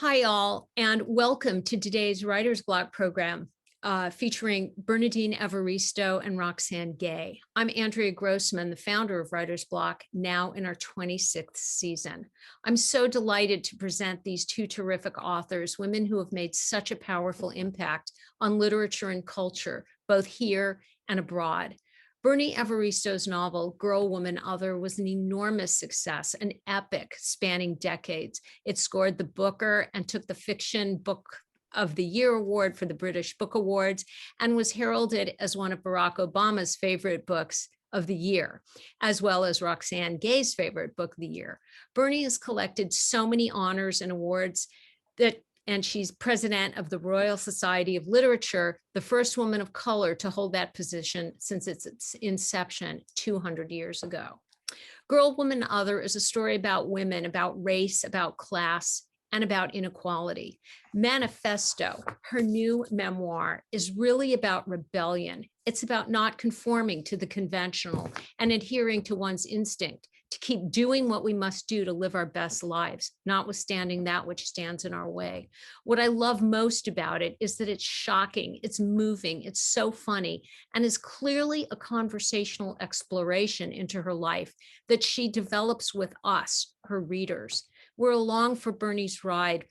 Hi, all, and welcome to today's Writer's Block program featuring Bernardine Evaristo and Roxane Gay. I'm Andrea Grossman, the founder of Writer's Block, now in our 26th season. I'm so delighted to present these two terrific authors, women who have made such a powerful impact on literature and culture, both here and abroad. Bernie Evaristo's novel, Girl, Woman, Other, was an enormous success, an epic spanning decades. It scored the Booker and took the Fiction Book of the Year award for the British Book Awards and was heralded as one of Barack Obama's favorite books of the year, as well as Roxane Gay's favorite book of the year. Bernie has collected so many honors and awards and she's president of the Royal Society of Literature, the first woman of color to hold that position since its inception 200 years ago. Girl, Woman, Other is a story about women, about race, about class, and about inequality. Manifesto, her new memoir, is really about rebellion. It's about not conforming to the conventional and adhering to one's instinct to keep doing what we must do to live our best lives, notwithstanding that which stands in our way. What I love most about it is that it's shocking, it's moving, it's so funny, and is clearly a conversational exploration into her life that she develops with us, her readers. We're along for Bernie's ride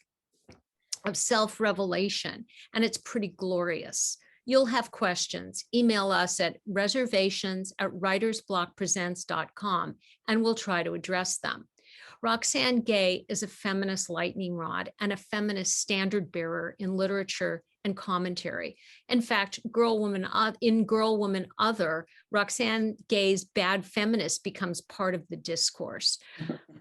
of self-revelation, and it's pretty glorious. You'll have questions. Email us at reservations@writersblockpresents.com, and we'll try to address them. Roxane Gay is a feminist lightning rod and a feminist standard bearer in literature and commentary. In fact, in Girl, Woman, Other, Roxane Gay's bad feminist becomes part of the discourse.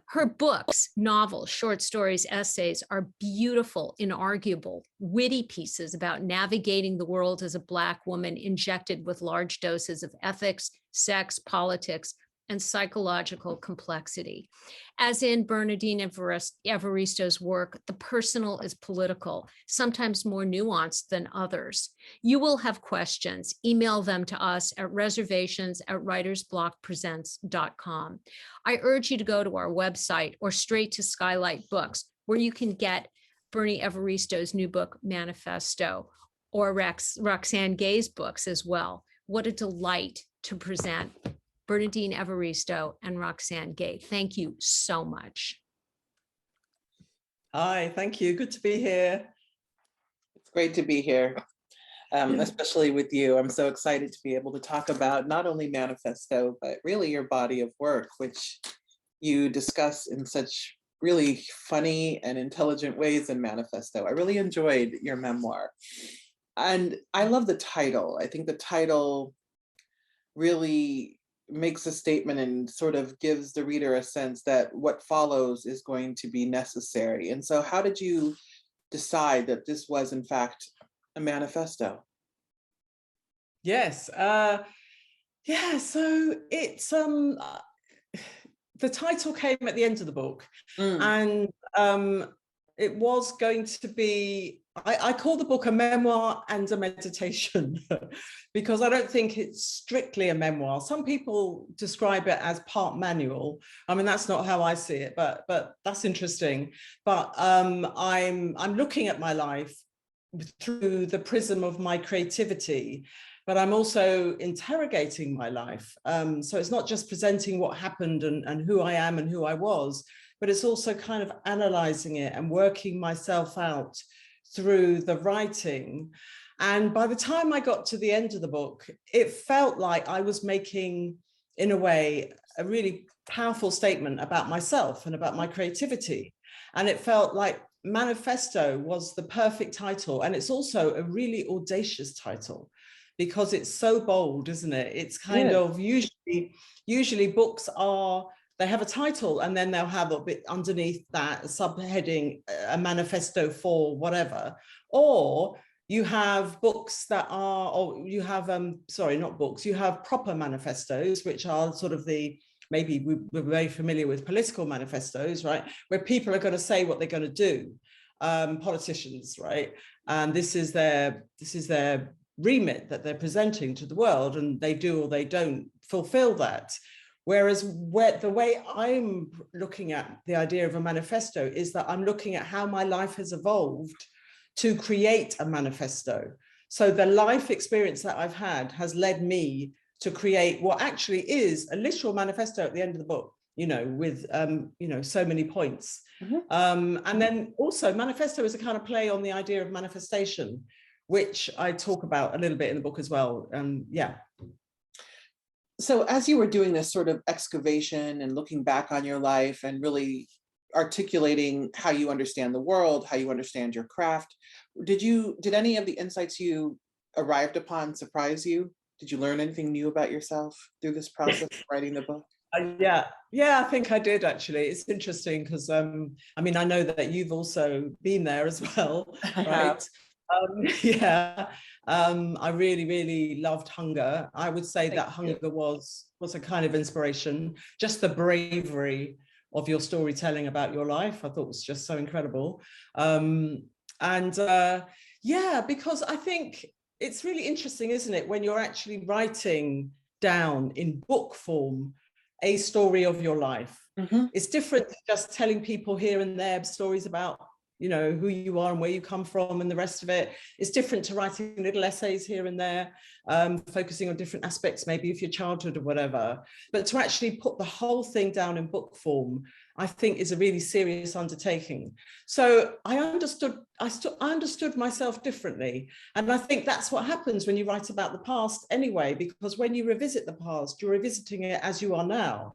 Her books, novels, short stories, essays are beautiful, inarguable, witty pieces about navigating the world as a Black woman injected with large doses of ethics, sex, politics, and psychological complexity. As in Bernardine Evaristo's work, the personal is political, sometimes more nuanced than others. You will have questions. Email them to us at reservations@writersblockpresents.com. I urge you to go to our website or straight to Skylight Books, where you can get Bernie Evaristo's new book, Manifesto, or Roxane Gay's books as well. What a delight to present Bernardine Evaristo and Roxane Gay. Thank you so much. Hi, thank you. Good to be here. It's great to be here, especially with you. I'm so excited to be able to talk about not only Manifesto, but really your body of work, which you discuss in such really funny and intelligent ways in Manifesto. I really enjoyed your memoir. And I love the title. I think the title really makes a statement and sort of gives the reader a sense that what follows is going to be necessary. And so how did you decide that this was in fact a manifesto? Yes, so it's the title came at the end of the book, and it was going to be, I call the book a memoir and a meditation because I don't think it's strictly a memoir. Some people describe it as part manual. I mean, that's not how I see it, but that's interesting. But I'm looking at my life through the prism of my creativity, but I'm also interrogating my life. So it's not just presenting what happened and who I am and who I was, but it's also kind of analyzing it and working myself out through the writing. And by the time I got to the end of the book, it felt like I was making, in a way, a really powerful statement about myself and about my creativity. And it felt like Manifesto was the perfect title. And it's also a really audacious title because it's so bold, isn't it? It's kind of usually books are, they have a title and then they'll have a bit underneath that subheading, a manifesto for whatever. Or you have books that are, or you have, sorry, not books, you have proper manifestos, which are sort of the, maybe we're very familiar with political manifestos, right? Where people are going to say what they're going to do, politicians, right? And this is their remit that they're presenting to the world, and they do or they don't fulfill that. Whereas the way I'm looking at the idea of a manifesto is that I'm looking at how my life has evolved to create a manifesto. So the life experience that I've had has led me to create what actually is a literal manifesto at the end of the book, with, so many points. And then also manifesto is a kind of play on the idea of manifestation, which I talk about a little bit in the book as well. Yeah. So as you were doing this sort of excavation and looking back on your life and really articulating how you understand the world, how you understand your craft, did any of the insights you arrived upon surprise you? Did you learn anything new about yourself through this process of writing the book? Yeah, I think I did actually. It's interesting because I know that you've also been there as well, right? I really, really loved Hunger. I would say that Hunger was a kind of inspiration. Just the bravery of your storytelling about your life, I thought was just so incredible. Because I think it's really interesting, isn't it, when you're actually writing down in book form a story of your life. It's different to just telling people here and there stories about who you are and where you come from and the rest of it. It's different to writing little essays here and there, focusing on different aspects maybe of your childhood or whatever. But to actually put the whole thing down in book form, I think is a really serious undertaking. So I understood myself differently. And I think that's what happens when you write about the past anyway, because when you revisit the past, you're revisiting it as you are now.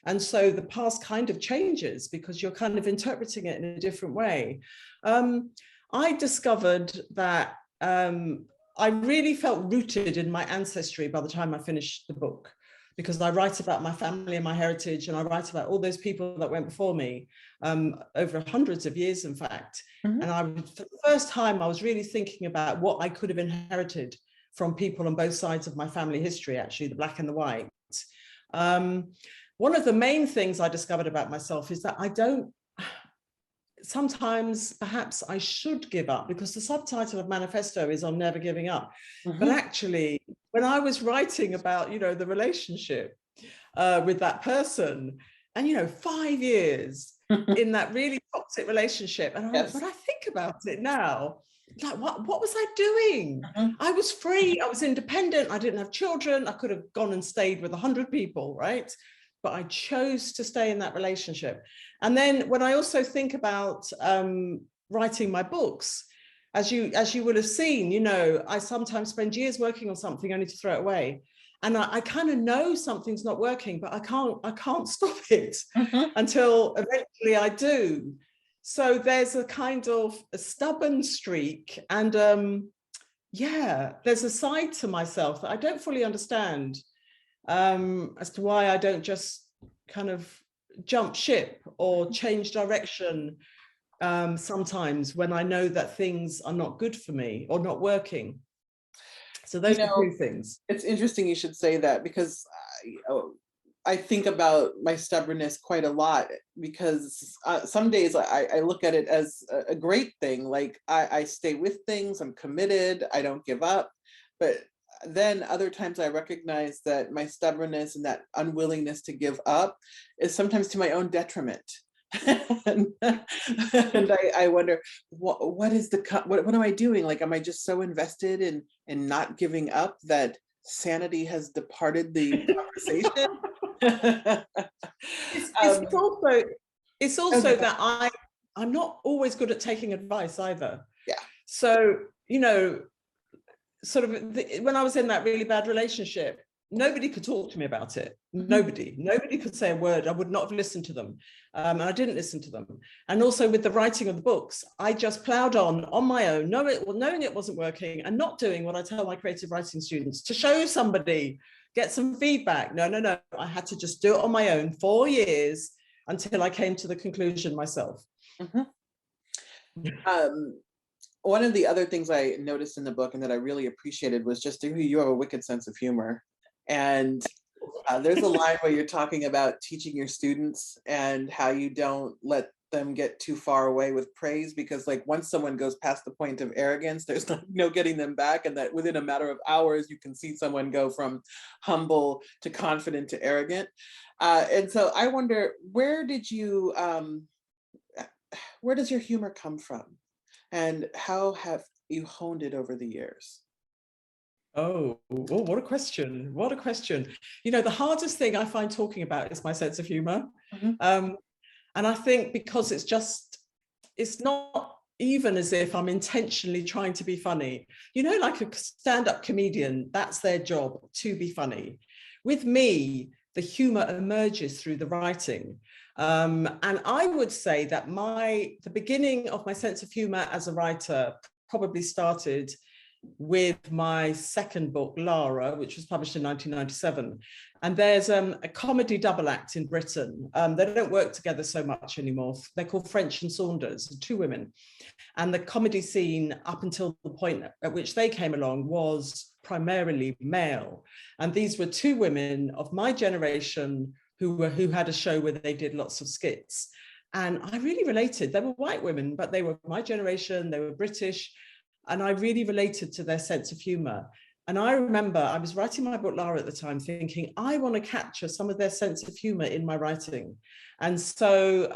And so the past kind of changes because you're kind of interpreting it in a different way. I discovered that I really felt rooted in my ancestry by the time I finished the book, because I write about my family and my heritage, and I write about all those people that went before me over hundreds of years, in fact. And for the first time, I was really thinking about what I could have inherited from people on both sides of my family history, actually, the black and the white. One of the main things I discovered about myself is that sometimes perhaps I should give up, because the subtitle of Manifesto is on never giving up. But actually, when I was writing about, the relationship with that person, and, 5 years in that really toxic relationship, and when I think about it now, like, what was I doing? I was free, I was independent, I didn't have children, I could have gone and stayed with 100 people, right? But I chose to stay in that relationship. And then when I also think about writing my books, as you will have seen, I sometimes spend years working on something only to throw it away. And I kind of know something's not working, but I can't stop it until eventually I do. So there's a kind of a stubborn streak. And there's a side to myself that I don't fully understand, as to why I don't just kind of jump ship or change direction sometimes when I know that things are not good for me or not working. So those are two things. It's interesting you should say that, because I think about my stubbornness quite a lot, because some days I look at it as a great thing. Like I stay with things, I'm committed, I don't give up. But then other times I recognize that my stubbornness and that unwillingness to give up is sometimes to my own detriment. and I wonder, what am I doing? Like, am I just so invested in not giving up that sanity has departed the conversation? It's also that I'm not always good at taking advice either. Yeah. So, sort of when I was in that really bad relationship, nobody could talk to me about it. Nobody could say a word. I would not have listened to them. And I didn't listen to them. And also with the writing of the books, I just plowed on my own, knowing it wasn't working, and not doing what I tell my creative writing students, to show somebody, get some feedback. No. I had to just do it on my own 4 years until I came to the conclusion myself. One of the other things I noticed in the book and that I really appreciated was just you have a wicked sense of humor. And there's a line where you're talking about teaching your students and how you don't let them get too far away with praise, because like once someone goes past the point of arrogance, there's no getting them back, and that within a matter of hours you can see someone go from humble to confident to arrogant. And so I wonder, where does your humor come from, and how have you honed it over the years? Oh, what a question. What a question. You know, the hardest thing I find talking about is my sense of humor. And I think because it's not even as if I'm intentionally trying to be funny. You know, like a stand-up comedian, that's their job, to be funny. With me, the humor emerges through the writing. And I would say that the beginning of my sense of humor as a writer probably started with my second book, Lara, which was published in 1997. And there's a comedy double act in Britain. They don't work together so much anymore. They're called French and Saunders, two women. And the comedy scene up until the point at which they came along was primarily male. And these were two women of my generation who had a show where they did lots of skits. And I really related. They were white women, but they were my generation, they were British. And I really related to their sense of humor. And I remember I was writing my book, Lara, at the time, thinking, I want to capture some of their sense of humor in my writing. And so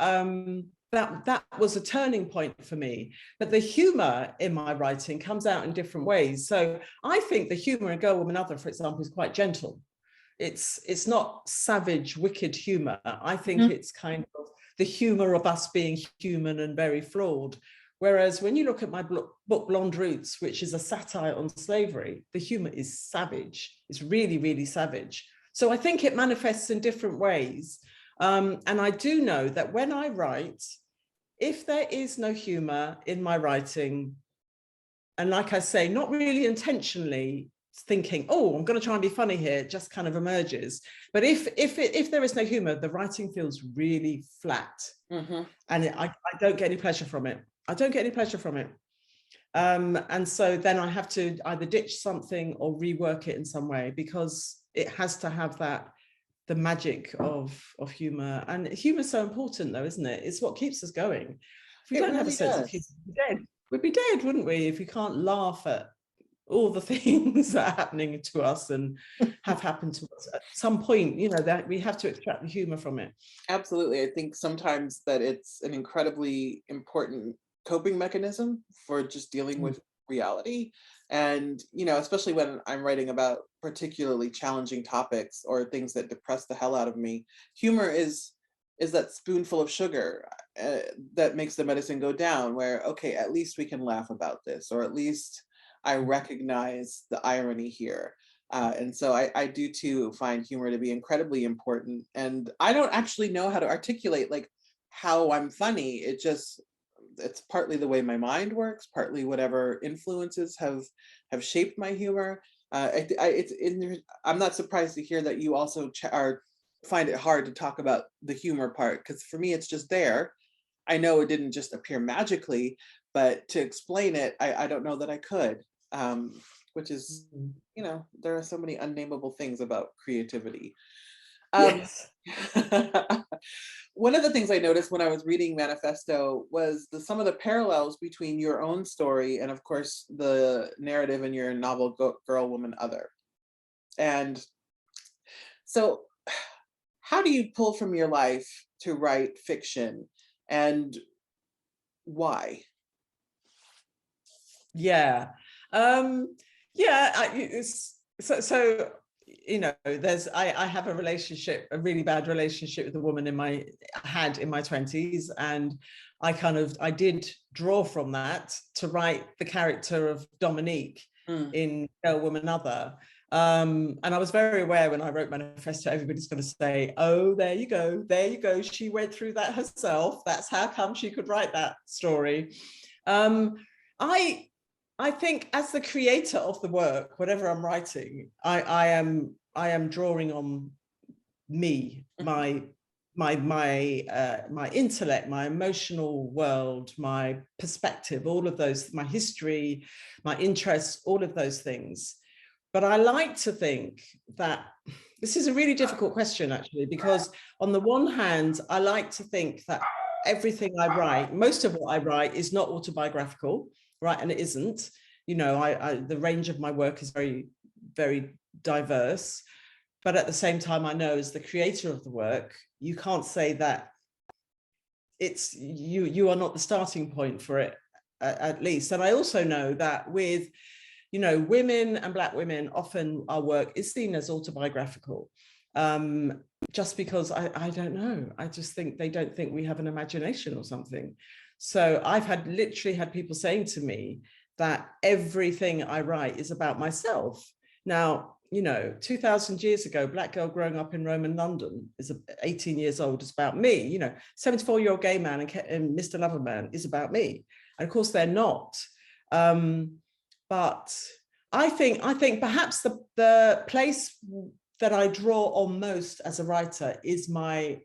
that was a turning point for me. But the humor in my writing comes out in different ways. So I think the humor in Girl, Woman, Other, for example, is quite gentle. It's not savage, wicked humor. I think it's kind of the humor of us being human and very flawed. Whereas when you look at my book, Blonde Roots, which is a satire on slavery, the humor is savage. It's really, really savage. So I think it manifests in different ways. And I do know that when I write, if there is no humor in my writing, and like I say, not really intentionally thinking, oh, I'm going to try and be funny here, it just kind of emerges. But if there is no humor, the writing feels really flat. And I don't get any pleasure from it. I don't get any pleasure from it. And so then I have to either ditch something or rework it in some way, because it has to have the magic of humor. And humor is so important though, isn't it? It's what keeps us going. If we don't have a sense of humor, we'd be dead, wouldn't we? If we can't laugh at all the things that are happening to us and have happened to us at some point, you know, that we have to extract the humor from it. Absolutely. I think sometimes that it's an incredibly important coping mechanism for just dealing with reality. And, you know, especially when I'm writing about particularly challenging topics or things that depress the hell out of me, humor is that spoonful of sugar that makes the medicine go down, where, okay, at least we can laugh about this, or at least I recognize the irony here. And so I do too find humor to be incredibly important. And I don't actually know how to articulate like how I'm funny. It's partly the way my mind works, partly whatever influences have shaped my humor. I'm not surprised to hear that you also find it hard to talk about the humor part, because for me, it's just there. I know it didn't just appear magically, but to explain it, I don't know that I could, which is, you know, there are so many unnameable things about creativity. Yes. One of the things I noticed when I was reading Manifesto was some of the parallels between your own story and, of course, the narrative in your novel, Girl, Woman, Other. And so how do you pull from your life to write fiction, and why? Yeah. So you know, I have a really bad relationship with a woman I had in my 20s, and I did draw from that to write the character of Dominique in Girl, Woman, Other. And I was very aware when I wrote Manifesto, everybody's going to say, oh, there you go, she went through that herself, that's how come she could write that story. I think as the creator of the work, whatever I'm writing, I am drawing on me, my intellect, my emotional world, my perspective, all of those, my history, my interests, all of those things. But I like to think that this is a really difficult question, actually, because on the one hand, I like to think that everything I write, most of what I write is not autobiographical, right? And it isn't. You know, the range of my work is very, very diverse. But at the same time, I know as the creator of the work, you can't say that it's you are not the starting point for it, at least. And I also know that with, you know, women and Black women, often our work is seen as autobiographical, just because I don't know. I just think they don't think we have an imagination or something. So I've literally had people saying to me that everything I write is about myself. Now, you know, 2000 years ago, Black girl growing up in Roman London is 18 years old, is about me. You know, 74-year-old gay man and Mr. Loverman is about me. And of course they're not. But I think perhaps the place that I draw on most as a writer is my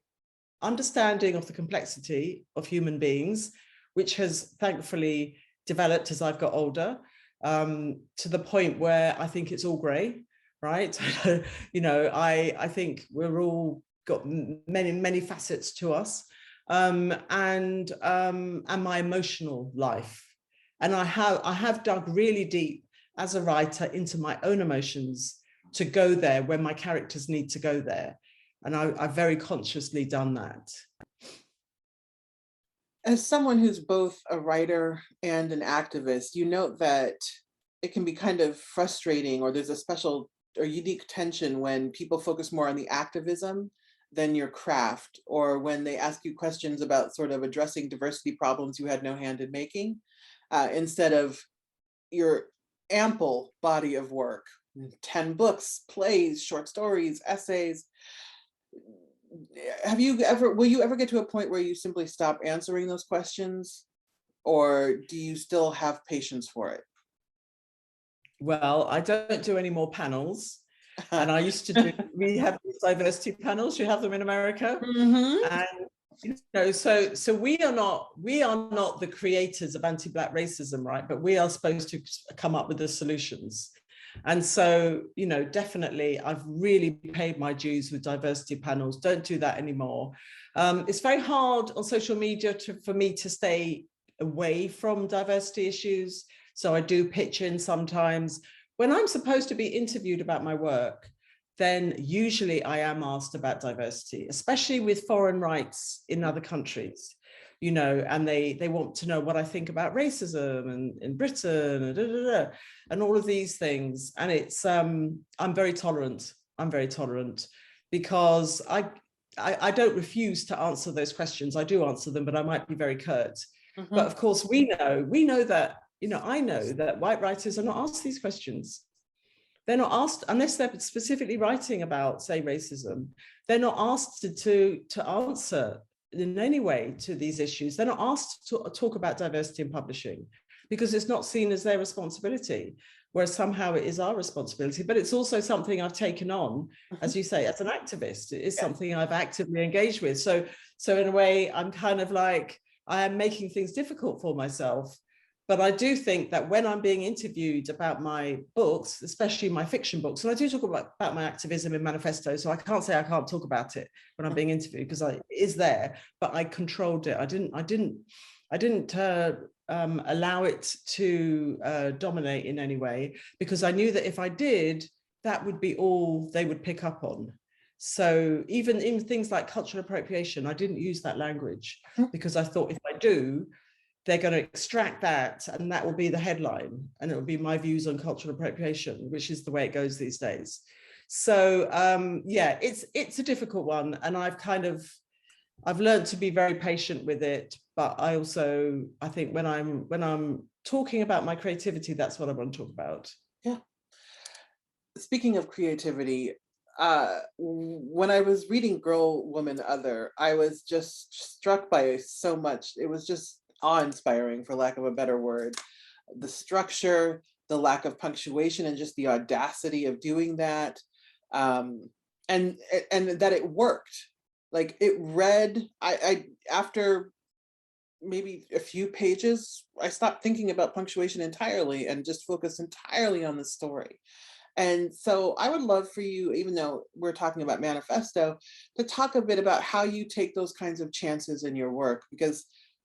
understanding of the complexity of human beings, which has thankfully developed as I've got older, to the point where I think it's all grey. Right. You know, I think we're all got many facets to us, and my emotional life. And I have dug really deep as a writer into my own emotions to go there when my characters need to go there. And I've very consciously done that. As someone who's both a writer and an activist, you note that it can be kind of frustrating, or there's a special or unique tension when people focus more on the activism than your craft, or when they ask you questions about sort of addressing diversity problems you had no hand in making, instead of your ample body of work, 10 books, plays, short stories, essays. Will you ever get to a point where you simply stop answering those questions, or do you still have patience for it? Well, I don't do any more panels. And I used to do, we have these diversity panels, you have them in America. Mm-hmm. And you know, so we are not the creators of anti-Black racism, right? But we are supposed to come up with the solutions. And so, you know, definitely I've really paid my dues with diversity panels. Don't do that anymore. It's very hard on social media for me to stay away from diversity issues. So I do pitch in sometimes. When I'm supposed to be interviewed about my work, then usually I am asked about diversity, especially with foreign rights in other countries, you know, and they want to know what I think about racism and in Britain and all of these things. And it's, I'm very tolerant. I'm very tolerant because I don't refuse to answer those questions. I do answer them, but I might be very curt. Mm-hmm. But of course, we know that, you know, I know that white writers are not asked these questions. They're not asked, unless they're specifically writing about, say, racism, they're not asked to answer in any way to these issues. They're not asked to talk about diversity in publishing because it's not seen as their responsibility, whereas somehow it is our responsibility. But it's also something I've taken on, as you say, as an activist. It is something I've actively engaged with. So in a way, I'm kind of like, I am making things difficult for myself. But I do think that when I'm being interviewed about my books, especially my fiction books, and I do talk about my activism in Manifesto, so I can't say I can't talk about it when I'm being interviewed because it is there, but I controlled it. I didn't allow it to dominate in any way, because I knew that if I did, that would be all they would pick up on. So even in things like cultural appropriation, I didn't use that language because I thought if I do, they're going to extract that and that will be the headline and it will be my views on cultural appropriation, which is the way it goes these days. So yeah, it's a difficult one. And I've learned to be very patient with it. But I think when I'm talking about my creativity, that's what I want to talk about. Yeah. Speaking of creativity, when I was reading Girl, Woman, Other, I was just struck by so much. It was just awe-inspiring, for lack of a better word. The structure, the lack of punctuation, and just the audacity of doing that, and that it worked. Like it read, I after maybe a few pages, I stopped thinking about punctuation entirely and just focused entirely on the story. And so I would love for you, even though we're talking about Manifesto, to talk a bit about how you take those kinds of chances in your work, because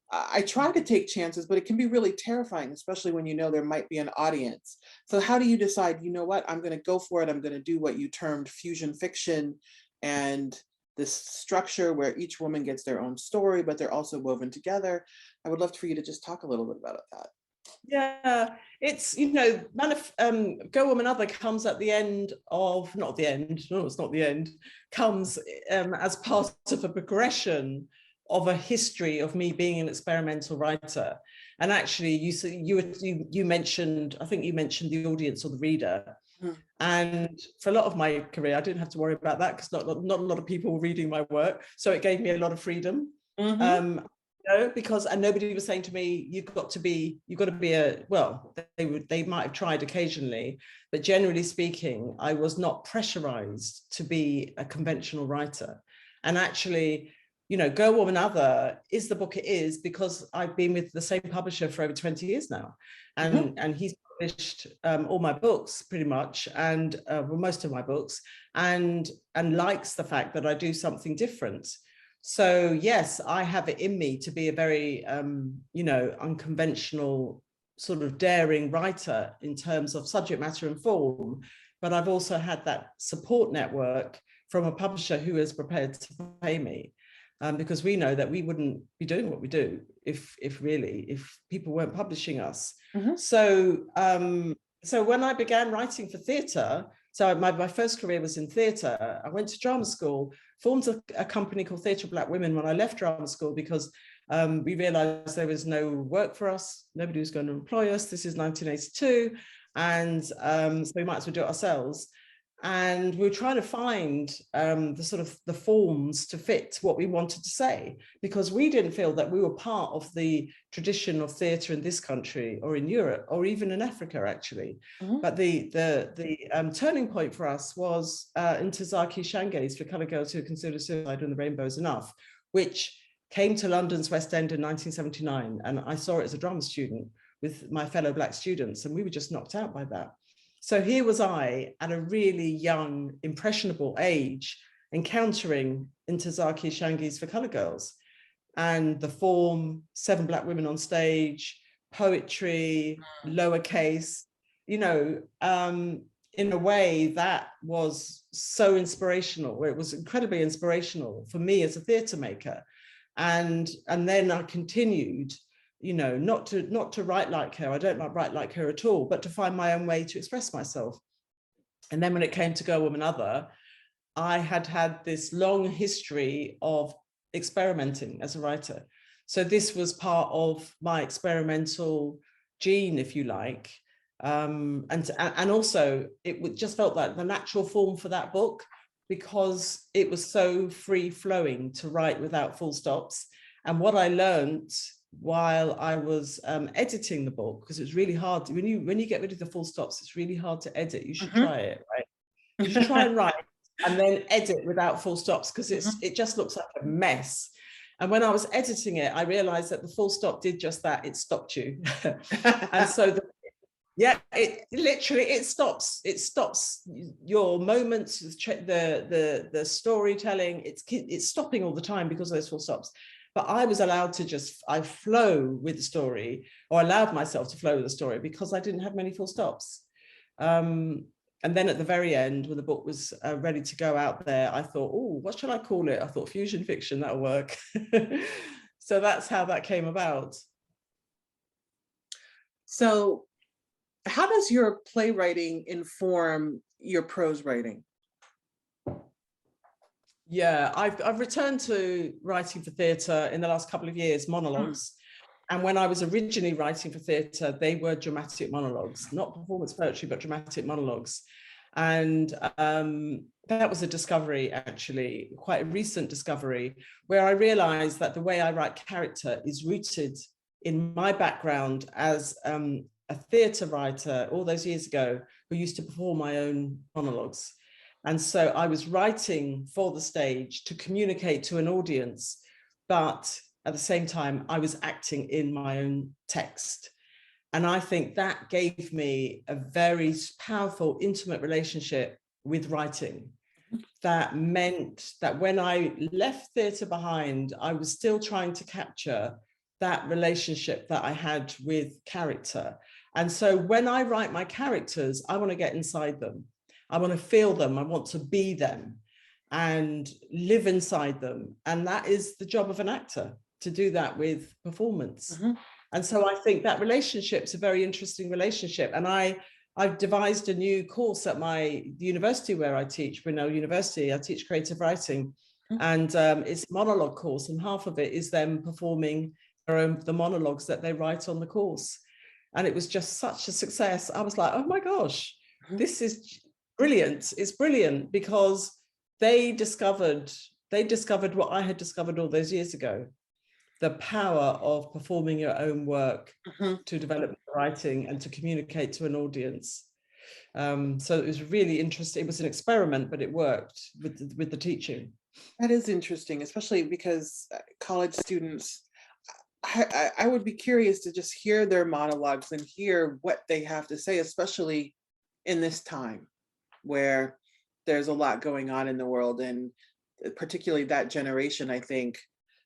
I try to take chances, but it can be really terrifying, especially when you know there might be an audience. So how do you decide, you know what, I'm going to go for it. I'm going to do what you termed fusion fiction, and this structure where each woman gets their own story, but they're also woven together. I would love for you to just talk a little bit about that. Yeah, it's, Go Woman Other comes at the end of, not the end, no, it's not the end, comes as part of a progression of a history of me being an experimental writer. And actually, you mentioned, I think you mentioned the audience or the reader. And for a lot of my career, I didn't have to worry about that because not a lot of people were reading my work. So it gave me a lot of freedom. Because nobody was saying to me, you've got to be they might have tried occasionally, but generally speaking, I was not pressurized to be a conventional writer. And actually, Go Woman Other is the book it is because I've been with the same publisher for over 20 years now. And he's published all my books pretty much, and most of my books, and likes the fact that I do something different. So yes, I have it in me to be a very, unconventional, sort of daring writer in terms of subject matter and form. But I've also had that support network from a publisher who is prepared to pay me, because we know that we wouldn't be doing what we do if people weren't publishing us. So when I began writing for theatre, so my first career was in theatre. I went to drama school, formed a company called Theatre of Black Women when I left drama school, because we realised there was no work for us. Nobody was going to employ us. This is 1982. And so we might as well do it ourselves. And we were trying to find the forms to fit what we wanted to say, because we didn't feel that we were part of the tradition of theatre in this country or in Europe or even in Africa, actually. But the turning point for us was Ntozake Shange's For Colored Girls Who Consider Suicide When the Rainbow Is Enough, which came to London's West End in 1979. And I saw it as a drama student with my fellow Black students, and we were just knocked out by that. So here was I at a really young, impressionable age, encountering Ntozake Shange's For Colored Girls, and the form, 7 Black women on stage, poetry, lowercase, in a way that was so inspirational, where it was incredibly inspirational for me as a theatre maker. And then I continued, not to write like her. I don't write like her at all, but to find my own way to express myself. And then when it came to Go Woman Other, I had this long history of experimenting as a writer. So this was part of my experimental gene, if you like. And also it just felt like the natural form for that book, because it was so free flowing to write without full stops. And what I learned while I was editing the book, because it's really hard when you get rid of the full stops, it's really hard to edit. You should try it, right? You should try and write and then edit without full stops, because it just looks like a mess. And when I was editing it, I realized that the full stop did just that. It stopped you. And so it stops your moments, the storytelling. It's stopping all the time because of those full stops. But I was allowed to I flow with the story, or allowed myself to flow with the story, because I didn't have many full stops. And then at the very end, when the book was ready to go out there, I thought, oh, what should I call it? I thought fusion fiction, that'll work. So that's how that came about. So how does your playwriting inform your prose writing? Yeah, I've returned to writing for theatre in the last couple of years, monologues. And when I was originally writing for theatre, they were dramatic monologues, not performance poetry, but dramatic monologues. And that was a discovery, actually, quite a recent discovery, where I realized that the way I write character is rooted in my background as a theatre writer all those years ago, who used to perform my own monologues. And so I was writing for the stage to communicate to an audience, but at the same time, I was acting in my own text. And I think that gave me a very powerful, intimate relationship with writing. That meant that when I left theatre behind, I was still trying to capture that relationship that I had with character. And so when I write my characters, I want to get inside them. I want to feel them. I want to be them and live inside them. And that is the job of an actor, to do that with performance. And so I think that relationship's a very interesting relationship. And I've devised a new course at the university where I teach, Brunel University. I teach creative writing, and it's a monologue course, and half of it is them performing the monologues that they write on the course. And it was just such a success. I was like, oh my gosh, this is brilliant. It's brilliant because they discovered what I had discovered all those years ago. The power of performing your own work to develop writing and to communicate to an audience. So it was really interesting. It was an experiment, but it worked with the teaching. That is interesting, especially because college students, I would be curious to just hear their monologues and hear what they have to say, especially in this time where there's a lot going on in the world. And particularly that generation, I think,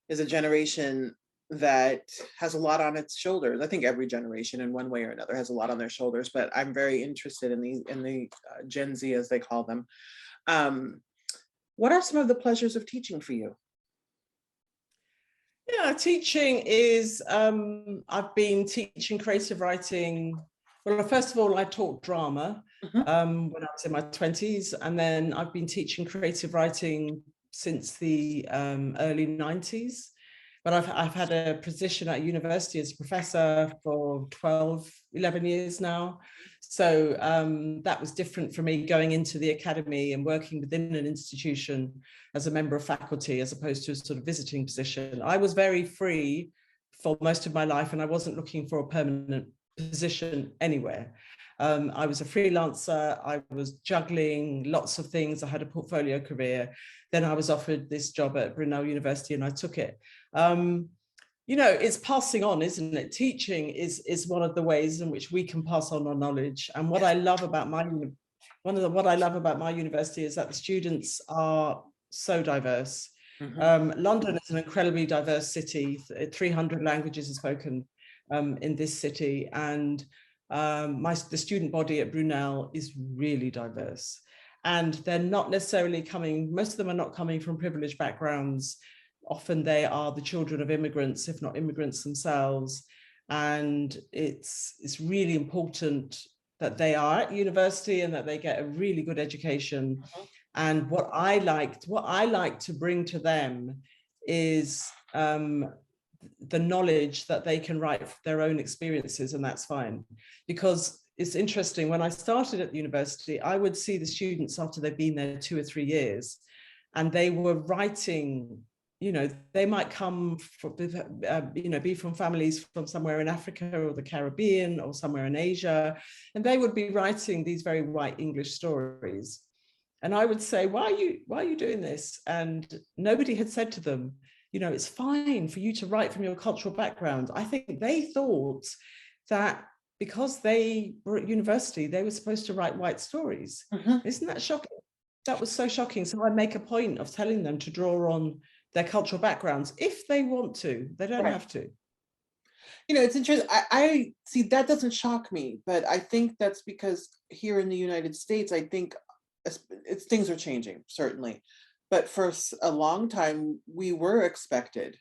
is a generation that has a lot on its shoulders. I think every generation in one way or another has a lot on their shoulders, but I'm very interested in the Gen Z, as they call them. What are some of the pleasures of teaching for you? Yeah, teaching is, I've been teaching creative writing. Well, first of all, I taught drama when I was in my 20s, and then I've been teaching creative writing since the early 90s. But I've had a position at university as a professor for 11 years now. So that was different for me, going into the academy and working within an institution as a member of faculty, as opposed to a sort of visiting position. I was very free for most of my life, and I wasn't looking for a permanent position anywhere. I was a freelancer. I was juggling lots of things. I had a portfolio career. Then I was offered this job at Brunel University, and I took it. You know, it's passing on, isn't it? Teaching is one of the ways in which we can pass on our knowledge. And what I love about what I love about my university is that the students are so diverse. London is an incredibly diverse city. 300 languages are spoken in this city, and the student body at Brunel is really diverse. And they're not necessarily most of them are not coming from privileged backgrounds. Often they are the children of immigrants, if not immigrants themselves. And it's really important that they are at university and that they get a really good education. And what I like to bring to them is the knowledge that they can write their own experiences, and that's fine. Because it's interesting, when I started at the university, I would see the students after they've been there 2 or 3 years, and they were writing, you know, they might come from, be from families from somewhere in Africa or the Caribbean or somewhere in Asia, and they would be writing these very white English stories. And I would say, why are you doing this? And nobody had said to them, you know, it's fine for you to write from your cultural background. I think they thought that because they were at university, they were supposed to write white stories. Isn't that shocking? That was so shocking. So I make a point of telling them to draw on their cultural backgrounds if they want to. They don't have to. You know, it's interesting. I see, that doesn't shock me, but I think that's because here in the United States, I think things are changing, certainly. But for a long time, we were expected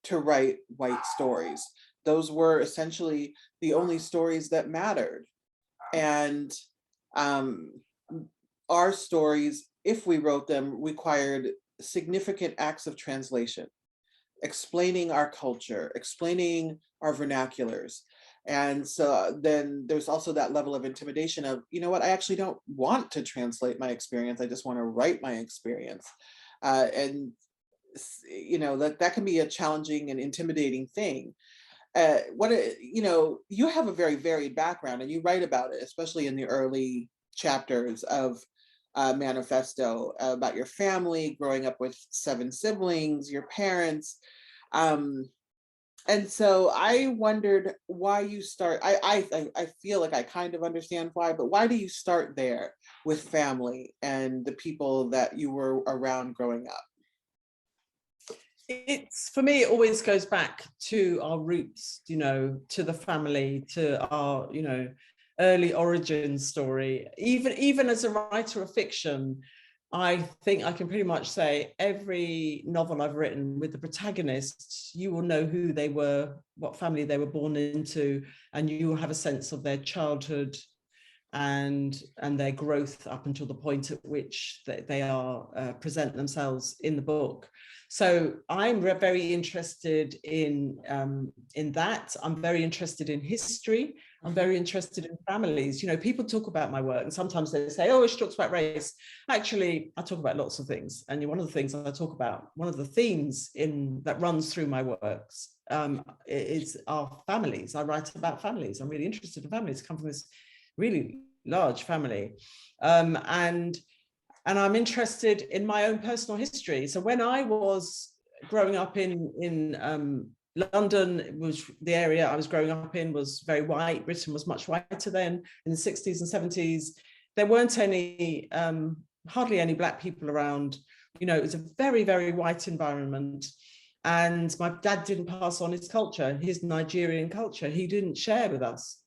to write white stories. Those were essentially the only stories that mattered. And our stories, if we wrote them, required significant acts of translation, explaining our culture, explaining our vernaculars. And so then there's also that level of intimidation of, you know what, I actually don't want to translate my experience. I just want to write my experience. And, you know, that can be a challenging and intimidating thing. You know, you have a very varied background, and you write about it, especially in the early chapters of Manifesto, about your family, growing up with 7 siblings, your parents. And so I wondered why you start. I feel like I kind of understand why, but why do you start there with family and the people that you were around growing up? It's, for me, it always goes back to our roots, you know, to the family, to our, you know, early origin story. Even as a writer of fiction, I think I can pretty much say every novel I've written with the protagonists, you will know who they were, what family they were born into, and you will have a sense of their childhood and their growth up until the point at which they are present themselves in the book. So I'm very interested in that. I'm very interested in history. I'm very interested in families. You know, people talk about my work and sometimes they say, oh, she talks about race. Actually, I talk about lots of things. And one of the things I talk about, one of the themes that runs through my works is our families. I write about families. I'm really interested in families. I come from this really large family. And I'm interested in my own personal history. So when I was growing up in London, it was the area I was growing up in was very white. Britain was much whiter then. In the 60s and 70s, there weren't any, hardly any Black people around. You know, it was a very, very white environment. And my dad didn't pass on his culture, his Nigerian culture. He didn't share with us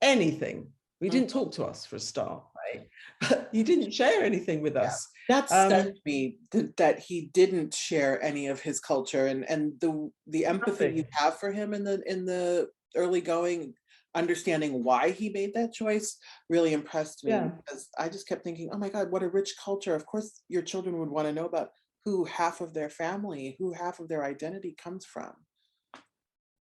anything. He didn't talk to us for a start, right? But he didn't share anything with us. That stunned me, that he didn't share any of his culture, and the empathy you have for him in the early going, understanding why he made that choice really impressed me. Yeah. Because I just kept thinking, oh my God, what a rich culture. Of course, your children would want to know about who half of their family, who half of their identity comes from.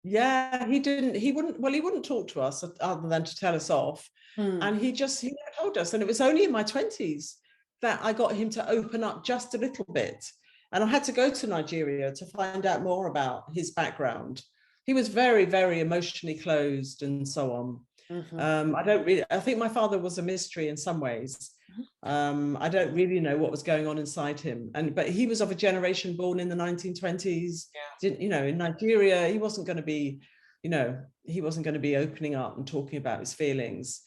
Yeah, he wouldn't talk to us other than to tell us off. And he never told us. And it was only in my 20s that I got him to open up just a little bit. And I had to go to Nigeria to find out more about his background. He was very, very emotionally closed and so on. I think my father was a mystery in some ways. I don't really know what was going on inside him. But he was of a generation born in the 1920s. You know, in Nigeria, he wasn't going to be, you know, he wasn't going to be opening up and talking about his feelings.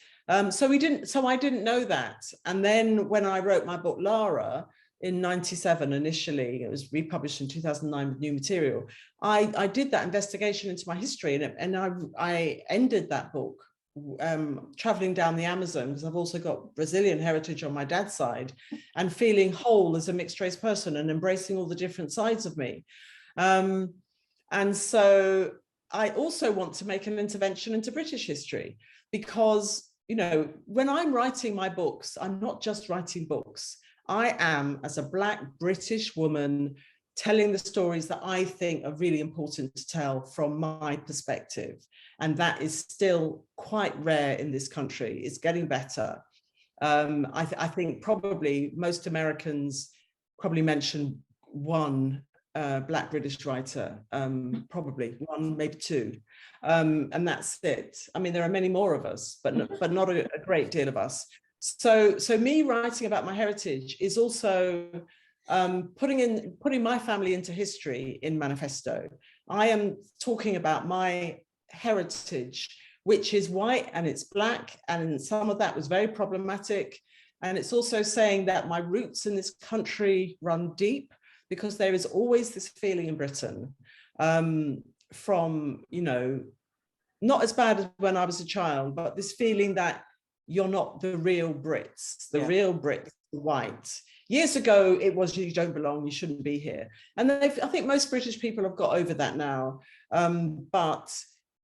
So I didn't know that. And then when I wrote my book, Lara, in 97 initially, it was republished in 2009 with new material. I did that investigation into my history, and I ended that book traveling down the Amazon, because I've also got Brazilian heritage on my dad's side, and feeling whole as a mixed race person and embracing all the different sides of me. And so I also want to make an intervention into British history, because, you know, when I'm writing my books, I'm not just writing books. I am, as a Black British woman, telling the stories that I think are really important to tell from my perspective. And that is still quite rare in this country. It's getting better. I think probably most Americans probably mention one Black British writer, probably one, maybe two. And that's it. I mean, there are many more of us, but not a great deal of us. So me writing about my heritage is also putting my family into history in Manifesto. I am talking about my heritage, which is white and it's Black, and some of that was very problematic. And it's also saying that my roots in this country run deep, because there is always this feeling in Britain from, you know, not as bad as when I was a child, but this feeling that you're not the real Brits, real Brits are white. Years ago, it was, you don't belong, you shouldn't be here. And I think most British people have got over that now. But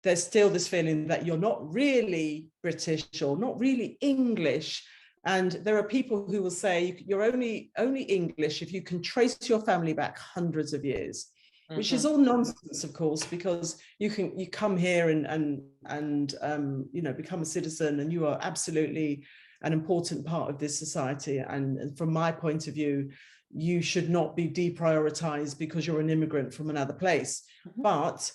there's still this feeling that you're not really British or not really English. And there are people who will say you're only English if you can trace your family back hundreds of years, which is all nonsense, of course, because you come here and you know, become a citizen, and you are absolutely an important part of this society. And from my point of view, you should not be deprioritized because you're an immigrant from another place. But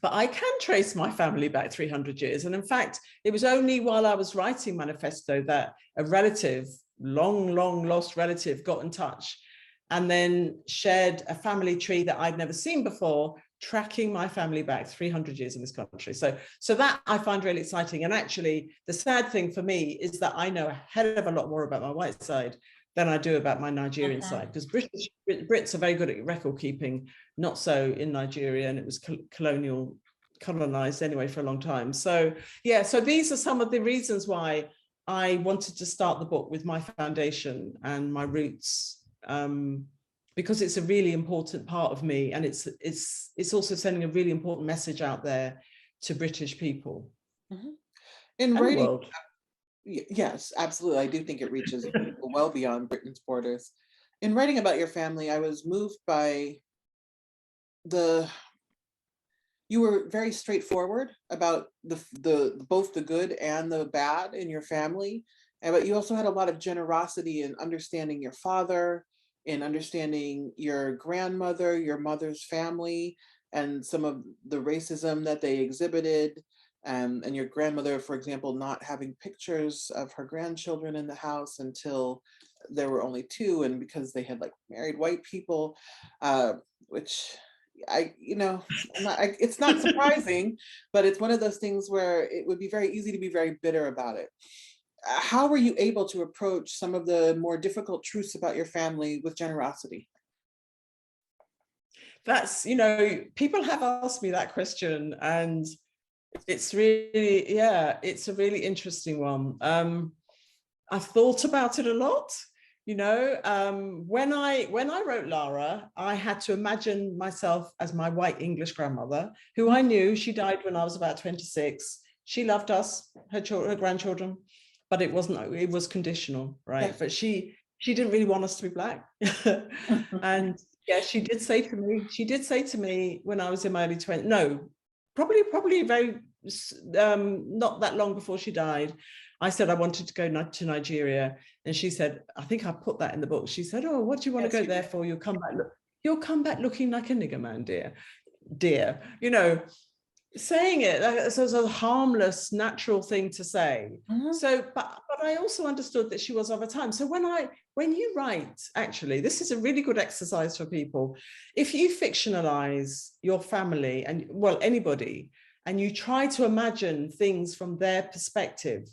I can trace my family back 300 years. And in fact, it was only while I was writing Manifesto that a relative, long lost relative, got in touch and then shared a family tree that I'd never seen before tracking my family back 300 years in this country. So that I find really exciting. And actually, the sad thing for me is that I know a hell of a lot more about my white side than I do about my Nigerian side, because Brits are very good at record keeping, not so in Nigeria, and it was colonized anyway for a long time. So yeah, so these are some of the reasons why I wanted to start the book with my foundation and my roots, because it's a really important part of me, and it's also sending a really important message out there to British people. In and writing, the world. Yes, absolutely. I do think it reaches people well beyond Britain's borders. In writing about your family, I was moved by you were very straightforward about both the good and the bad in your family, but you also had a lot of generosity in understanding your father, in understanding your grandmother, your mother's family, and some of the racism that they exhibited. And your grandmother, for example, not having pictures of her grandchildren in the house until there were only two, and because they had like married white people, which it's not surprising, but it's one of those things where it would be very easy to be very bitter about it. How were you able to approach some of the more difficult truths about your family with generosity? That's, people have asked me that question, and it's really, it's a really interesting one. I've thought about it a lot. When I wrote Lara, I had to imagine myself as my white English grandmother, who I knew. She died when I was about 26. She loved us, her grandchildren, but it was conditional, right? But she didn't really want us to be Black. And yeah, she did say to me when I was in my early 20s, no, probably very not that long before she died, I said I wanted to go to Nigeria, and she said, I think I put that in the book. She said, "Oh, what do you want to go there for? You'll come back looking like a nigger man, dear." Saying it as a harmless, natural thing to say. So, but I also understood that she was of a time. So when you write, actually, this is a really good exercise for people. If you fictionalize your family and, well, anybody, and you try to imagine things from their perspective,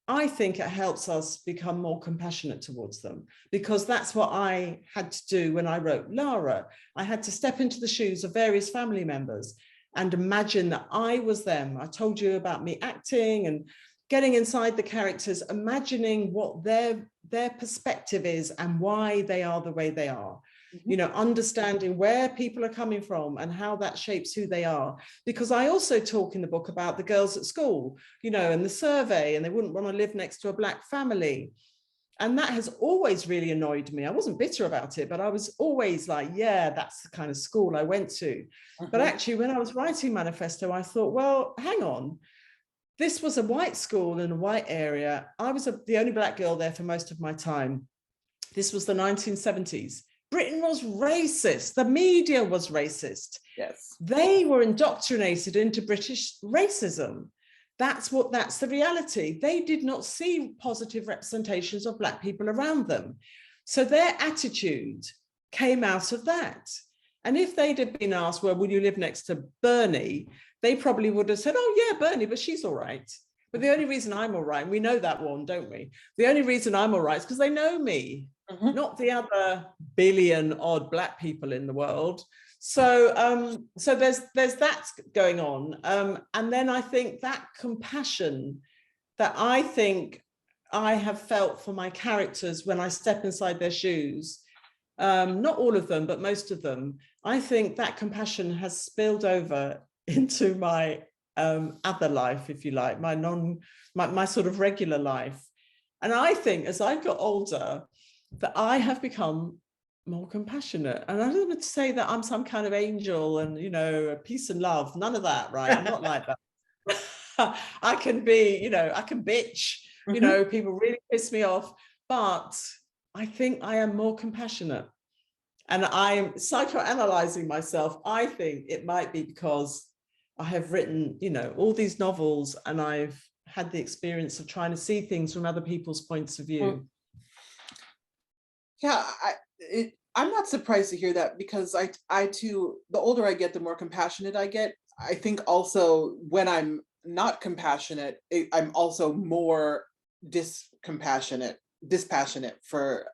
I think it helps us become more compassionate towards them, because that's what I had to do when I wrote Lara. I had to step into the shoes of various family members and imagine that I was them. I told you about me acting and getting inside the characters, imagining what their perspective is and why they are the way they are. Understanding where people are coming from and how that shapes who they are. Because I also talk in the book about the girls at school, and the survey, and they wouldn't want to live next to a Black family. And that has always really annoyed me. I wasn't bitter about it, but I was always like, yeah, that's the kind of school I went to. But actually, when I was writing Manifesto, I thought, well, hang on. This was a white school in a white area. I was the only Black girl there for most of my time. This was the 1970s. Britain was racist. The media was racist. Yes. They were indoctrinated into British racism. That's the reality. They did not see positive representations of Black people around them. So their attitude came out of that. And if they'd have been asked, well, will you live next to Bernie? They probably would have said, oh yeah, Bernie, but she's all right. But the only reason I'm all right, and we know that one, don't we? The only reason I'm all right is because they know me, not the other billion odd Black people in the world. So there's that going on. And then I think that compassion that I think I have felt for my characters when I step inside their shoes, not all of them, but most of them, I think that compassion has spilled over into my other life, if you like, my sort of regular life. And I think as I've got older, that I have become more compassionate. And I don't want to say that I'm some kind of angel and, peace and love, none of that, right? I'm not like that. I can be, I can bitch, people really piss me off, but I think I am more compassionate. And I'm psychoanalyzing myself. I think it might be because I have written, all these novels, and I've had the experience of trying to see things from other people's points of view. Yeah, I'm not surprised to hear that, because I too, the older I get, the more compassionate I get. I think also when I'm not compassionate, I'm also more dispassionate for,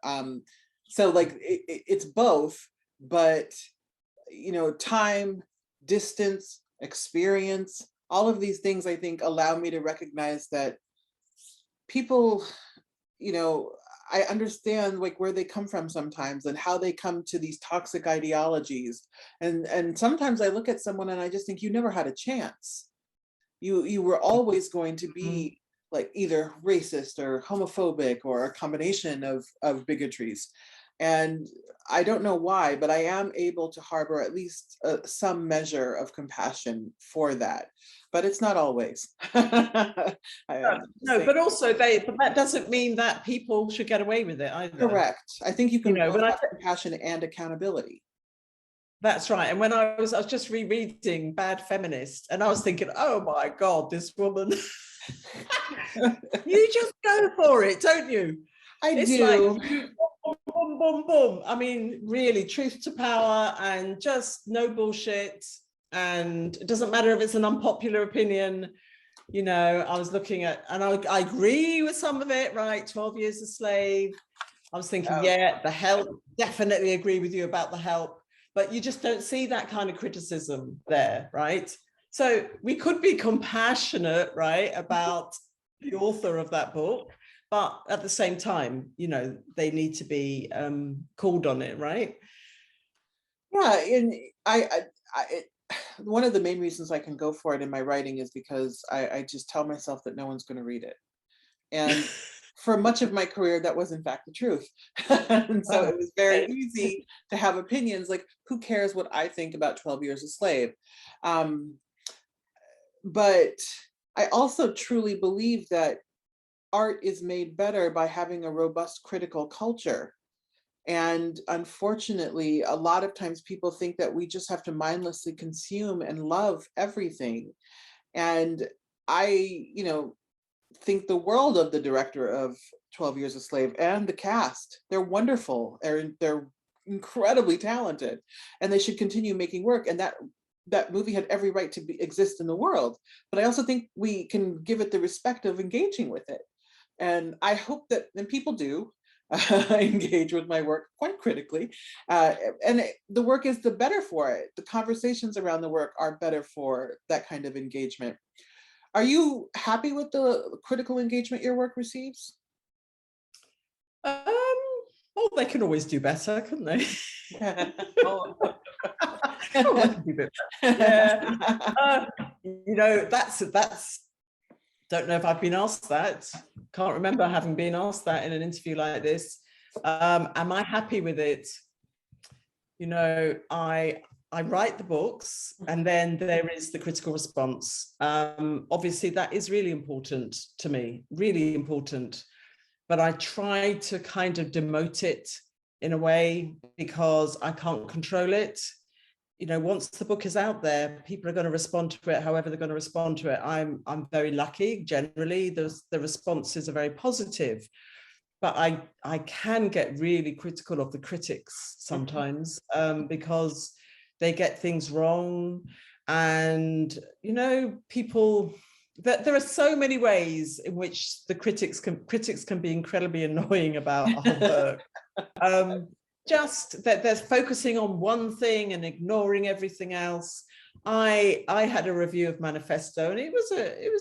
so like it's both, but time, distance, experience, all of these things I think allow me to recognize that people, I understand like where they come from sometimes and how they come to these toxic ideologies. And sometimes I look at someone and I just think, you never had a chance. You were always going to be like either racist or homophobic or a combination of bigotries. And I don't know why, but I am able to harbor at least some measure of compassion for that. But it's not always. No, but also but that doesn't mean that people should get away with it either. Correct. I think you can both when have compassion and accountability. That's right. And when I was just rereading Bad Feminist, and I was thinking, oh my God, this woman, you just go for it, don't you? It's do. Like, boom, boom, boom, boom. I mean, really, truth to power and just no bullshit. And it doesn't matter if it's an unpopular opinion. I was looking at, and I agree with some of it, right? 12 Years a Slave. I was thinking, The Help, definitely agree with you about The Help. But you just don't see that kind of criticism there, right? So we could be compassionate, right, about the author of that book, but at the same time, they need to be called on it, right? Yeah, and one of the main reasons I can go for it in my writing is because I just tell myself that no one's going to read it. And for much of my career, that was in fact the truth. And so it was very easy to have opinions like, who cares what I think about 12 Years a Slave? But I also truly believe that art is made better by having a robust critical culture. And unfortunately, a lot of times people think that we just have to mindlessly consume and love everything. And I, think the world of the director of 12 Years a Slave and the cast. They're wonderful. They're incredibly talented, and they should continue making work. And that movie had every right to exist in the world. But I also think we can give it the respect of engaging with it. And I hope that, and people do, engage with my work quite critically. The work is the better for it. The conversations around the work are better for that kind of engagement. Are you happy with the critical engagement your work receives? They can always do better, couldn't they? They can do better. Yeah. That's. Don't know if I've been asked that. Can't remember having been asked that in an interview like this. Am I happy with it? I write the books, and then there is the critical response. Obviously, that is really important to me, really important. But I try to kind of demote it in a way because I can't control it. Once the book is out there, people are going to respond to it however they're going to respond to it. I'm very lucky. Generally, the responses are very positive. But I can get really critical of the critics sometimes because they get things wrong. And, people, there are so many ways in which the critics can be incredibly annoying about our work. Just that they're focusing on one thing and ignoring everything else. I had a review of Manifesto, and it was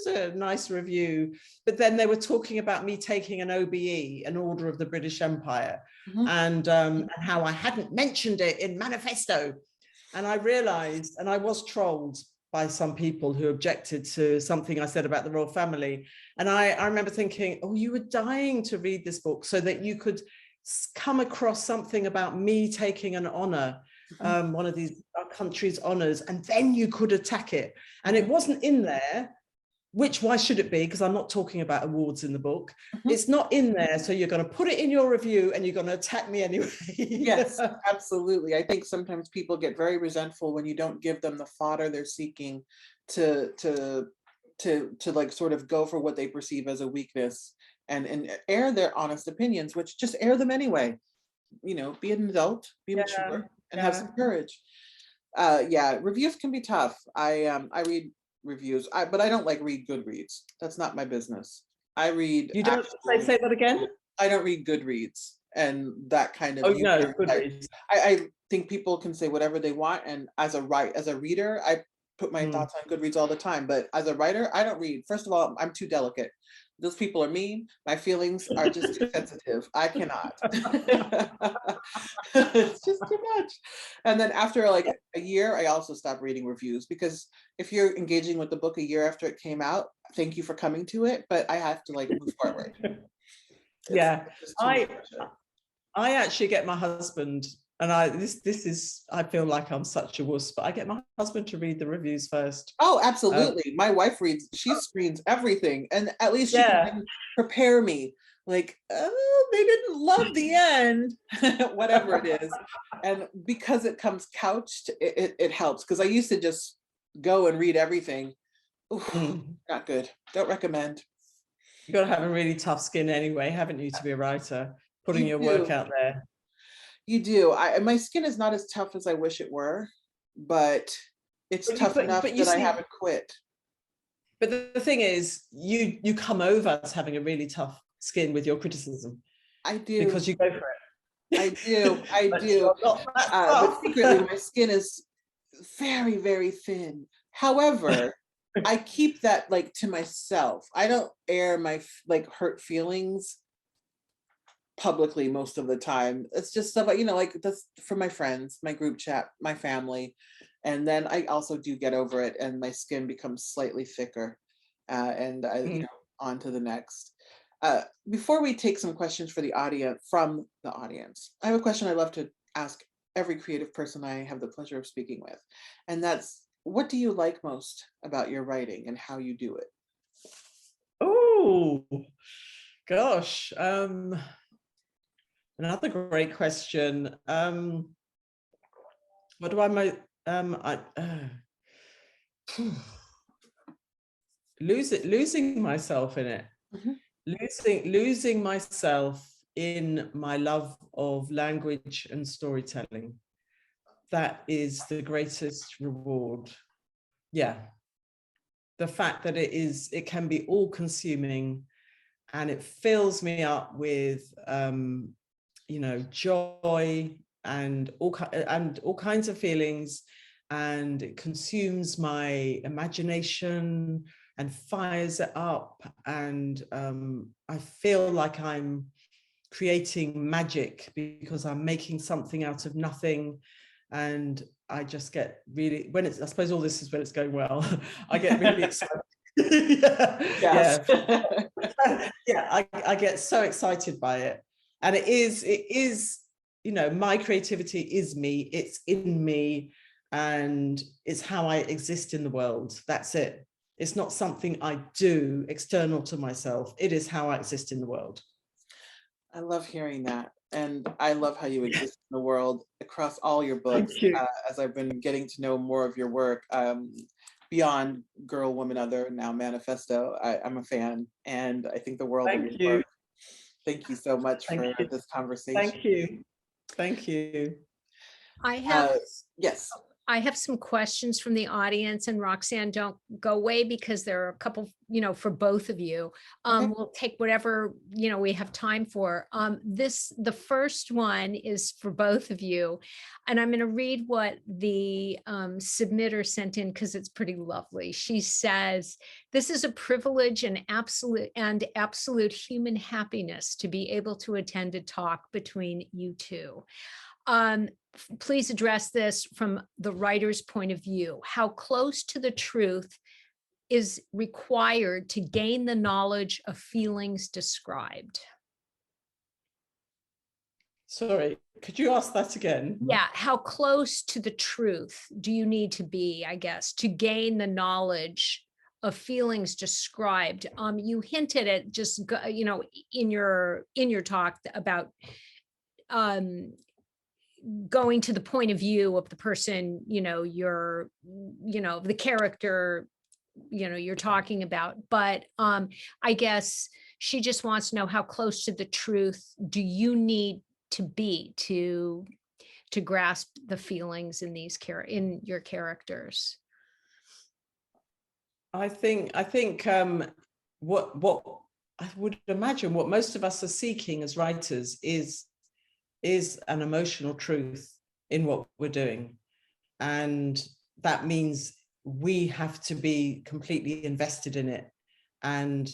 a nice review, but then they were talking about me taking an OBE, an Order of the British Empire, and how I hadn't mentioned it in Manifesto. And I realized, and I was trolled by some people who objected to something I said about the royal family. And I remember thinking, oh, you were dying to read this book so that you could come across something about me taking an honor, one of these our country's honors, and then you could attack it. And it wasn't in there, which why should it be? Because I'm not talking about awards in the book. It's not in there, so you're going to put it in your review and you're going to attack me anyway. Yes, absolutely. I think sometimes people get very resentful when you don't give them the fodder they're seeking to like sort of go for what they perceive as a weakness and air their honest opinions, which just air them anyway. be an adult, be mature, and have some courage. Yeah, reviews can be tough. I read reviews, but I don't like read Goodreads. That's not my business. I read. You don't say that again? I don't read Goodreads and that kind of. Oh no, Goodreads. I think people can say whatever they want, and as a reader, I put my thoughts on Goodreads all the time. But as a writer, I don't read. First of all, I'm too delicate. Those people are mean. My feelings are just too sensitive. I cannot. It's just too much. And then after like a year, I also stopped reading reviews, because if you're engaging with the book a year after it came out, thank you for coming to it, but I have to like move forward. I actually get my husband, and this is, I feel like I'm such a wuss, but I get my husband to read the reviews first. Oh, absolutely. My wife reads, she screens everything, and at least she can prepare me. Like, oh, they didn't love the end, whatever it is. And because it comes couched, it helps. Because I used to just go and read everything. Oof, not good. Don't recommend. You've got to have a really tough skin anyway, haven't you, to be a writer, putting your work out there. You do. My skin is not as tough as I wish it were, but it's tough enough that I haven't quit. But the thing is, you come over as having a really tough skin with your criticism. I do. Because you go for it. I do. I do. But secretly, my skin is very, very thin. However, I keep that like to myself. I don't air my like hurt feelings publicly most of the time. It's just stuff like that's for my friends, my group chat, my family. And then I also do get over it, and my skin becomes slightly thicker, and I on to the next. Before we take some questions from the audience, I have a question I love to ask every creative person I have the pleasure of speaking with, and that's, what do you like most about your writing and how you do it? Oh, gosh. Another great question. What do I losing myself in it. Losing myself in my love of language and storytelling. That is the greatest reward. Yeah. The fact that it can be all consuming, and it fills me up with joy and all kinds of feelings, and it consumes my imagination and fires it up, and I feel like I'm creating magic because I'm making something out of nothing. And I just get really, I suppose all this is when it's going well, I get really excited. I get so excited by it. And it is, my creativity is me, it's in me, and it's how I exist in the world. That's it. It's not something I do external to myself. It is how I exist in the world. I love hearing that. And I love how you exist in the world across all your books. As I've been getting to know more of your work, beyond Girl, Woman, Other, now Manifesto, I'm a fan, and I think the world of your work. Thank you so much for this conversation. Thank you. I have yes. I have some questions from the audience, and Roxane, don't go away because there are a couple, for both of you. Okay. We'll take whatever, we have time for. The first one is for both of you, and I'm going to read what the submitter sent in because it's pretty lovely. She says, "This is a privilege and absolute human happiness to be able to attend a talk between you two. Please address this from the writer's point of view. How close to the truth is required to gain the knowledge of feelings described?" Sorry, could you ask that again? Yeah, how close to the truth do you need to be, I guess, to gain the knowledge of feelings described? You hinted at just, in your talk about going to the point of view of the person, the character, you're talking about. But I guess she just wants to know, how close to the truth do you need be to grasp the feelings in in your characters? I think what I would imagine what most of us are seeking as writers is an emotional truth in what we're doing. And that means we have to be completely invested in it and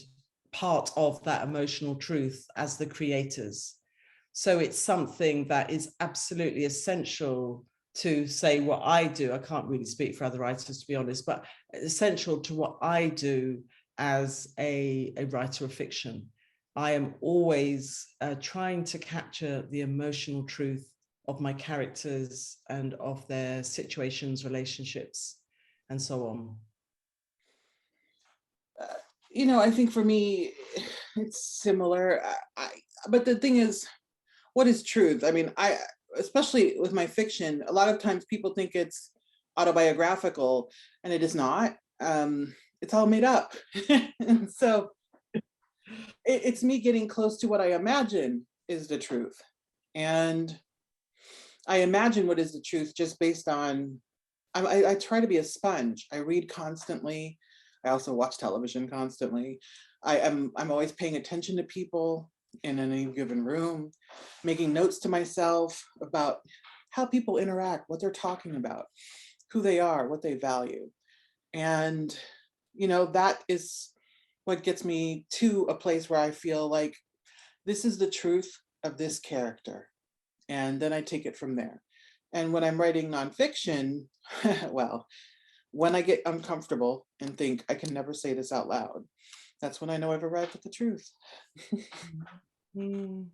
part of that emotional truth as the creators. So it's something that is absolutely essential to say what I do. I can't really speak for other writers, to be honest, but essential to what I do as a writer of fiction. I am always trying to capture the emotional truth of my characters and of their situations, relationships, and so on. I think for me, it's similar. But the thing is, what is truth? I mean, especially with my fiction, a lot of times people think it's autobiographical, and it is not. It's all made up. And so it's me getting close to what I imagine is the truth. And I imagine what is the truth just based on, I try to be a sponge. I read constantly. I also watch television constantly. I'm always paying attention to people in any given room, making notes to myself about how people interact, what they're talking about, who they are, what they value. And, that is what gets me to a place where I feel like this is the truth of this character. And then I take it from there. And when I'm writing nonfiction, well, when I get uncomfortable and think I can never say this out loud, that's when I know I've arrived at the truth. This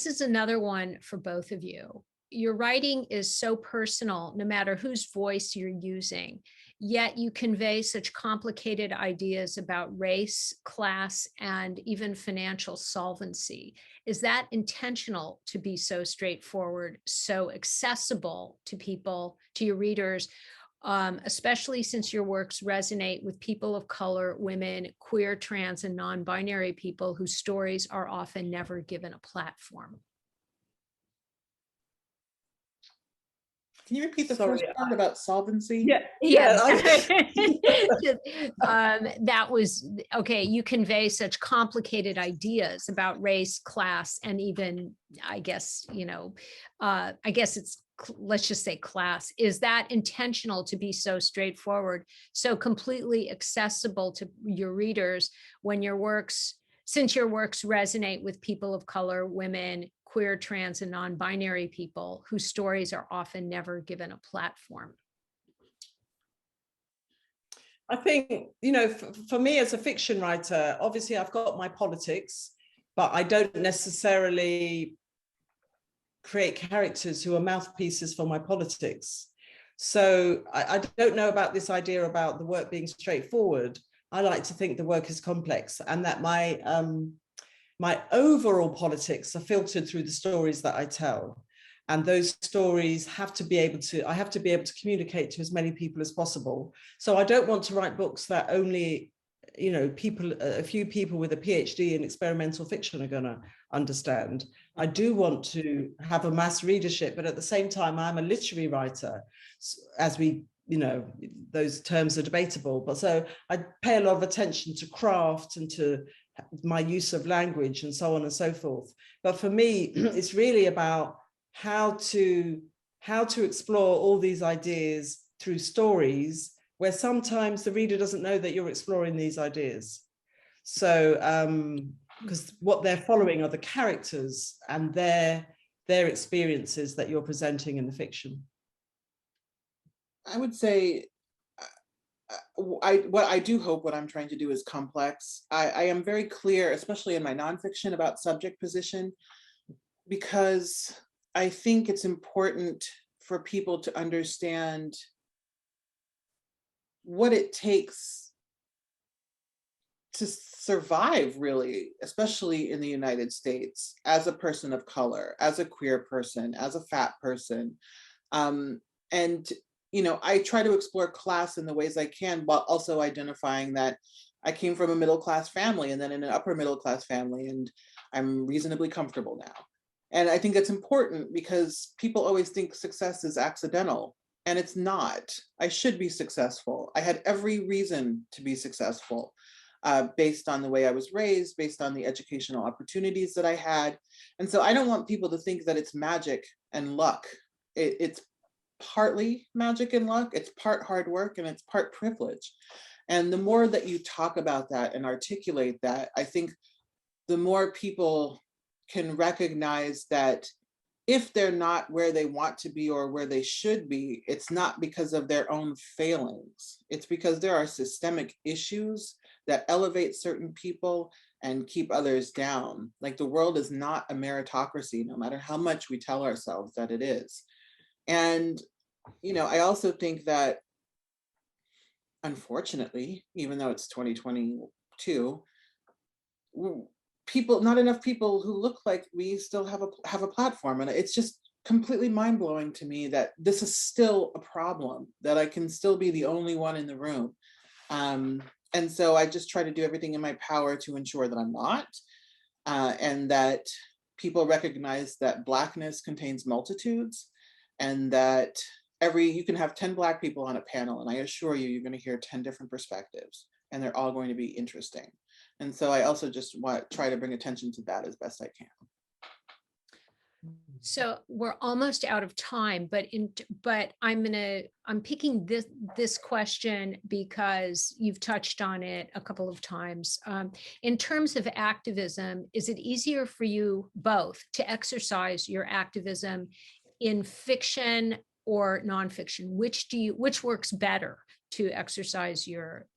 is another one for both of you. Your writing is so personal, no matter whose voice you're using, yet you convey such complicated ideas about race, class, and even financial solvency. Is that intentional to be so straightforward, so accessible to people, to your readers, especially since your works resonate with people of color, women, queer, trans, and non-binary people whose stories are often never given a platform? Can you repeat the first part about solvency? Yes. That was, okay, you convey such complicated ideas about race, class, and even, I guess it's, let's just say class. Is that intentional to be so straightforward, so completely accessible to your readers when since your works resonate with people of color, women, queer, trans, and non-binary people whose stories are often never given a platform? I think, for me as a fiction writer, obviously I've got my politics, but I don't necessarily create characters who are mouthpieces for my politics. So I don't know about this idea about the work being straightforward. I like to think the work is complex, and that my overall politics are filtered through the stories that I tell. And those stories I have to be able to communicate to as many people as possible. So I don't want to write books that only, a few people with a PhD in experimental fiction are going to understand. I do want to have a mass readership, but at the same time, I'm a literary writer, as those terms are debatable. But so I pay a lot of attention to craft and to my use of language and so on and so forth. But for me, it's really about how to explore all these ideas through stories where sometimes the reader doesn't know that you're exploring these ideas. So because what they're following are the characters and their experiences that you're presenting in the fiction. I would say what I do hope what I'm trying to do is complex. I am very clear, especially in my nonfiction, about subject position, because I think it's important for people to understand what it takes to survive, really, especially in the United States, as a person of color, as a queer person, as a fat person. And I try to explore class in the ways I can, while also identifying that I came from a middle-class family and then in an upper middle-class family. And I'm reasonably comfortable now. And I think that's important because people always think success is accidental, and it's not. I should be successful. I had every reason to be successful based on the way I was raised, based on the educational opportunities that I had. And so I don't want people to think that it's magic and luck. It's partly magic and luck, it's part hard work, and it's part privilege. And the more that you talk about that and articulate that, I think the more people can recognize that if they're not where they want to be or where they should be, it's not because of their own failings. It's because there are systemic issues that elevate certain people and keep others down. Like, the world is not a meritocracy, no matter how much we tell ourselves that it is. And, you know, I also think that, unfortunately, even though it's 2022, not enough people who look like me still have a platform. And it's just completely mind-blowing to me that this is still a problem, that I can still be the only one in the room. And so I just try to do everything in my power to ensure that I'm not, and that people recognize that Blackness contains multitudes, and that you can have 10 Black people on a panel, and I assure you, you're going to hear 10 different perspectives, and they're all going to be interesting. And so I also just try to bring attention to that as best I can. So we're almost out of time, but I'm picking this question because you've touched on it a couple of times. In terms of activism, is it easier for you both to exercise your activism in fiction or nonfiction? Which works better to exercise your